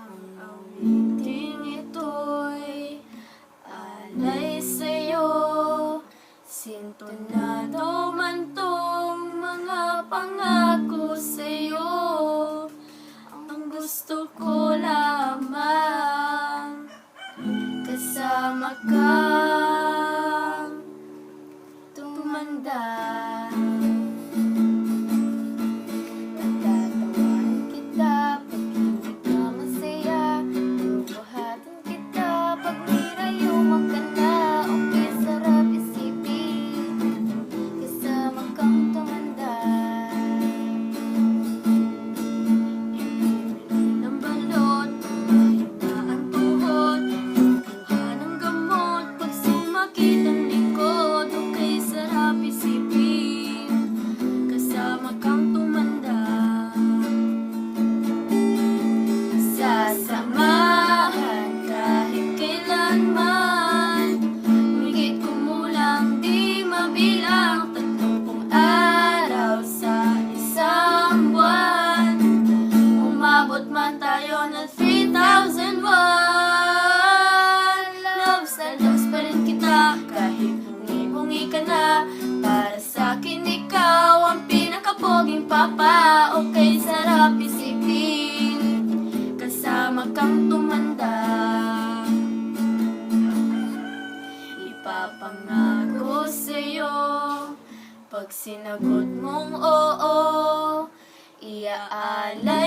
Ang awiting ito'y alay sa'yo. Sintonado man tong mga pangako sa'yo. Ang gusto ko lamang kasama kang tumanda. Nagtatawan kita pag hindi ka masaya. Bubuhatin kita pag nirayuman ka na. Okay, sarap isipin kasama kang tumanda. Ibibili ng balot, pahinga ang tuhod, kuha ng gamot pag sumakit ang likod. Okay, sarap isipin kasama kang tumanda. Sasamahan kahit kailanman, humigit kumulang di mabilang 30 araw sa isang buwan. Umabot man tayo ng 3,001. Loves na loves pa rin kita kahit bungi-bungi ka na. Para sa'kin ikaw ang pinakapoging papa. Okay, sarap isipin kasama kang tumanda. Ipapangako sa'yo pag sinagot mong oo, iaalay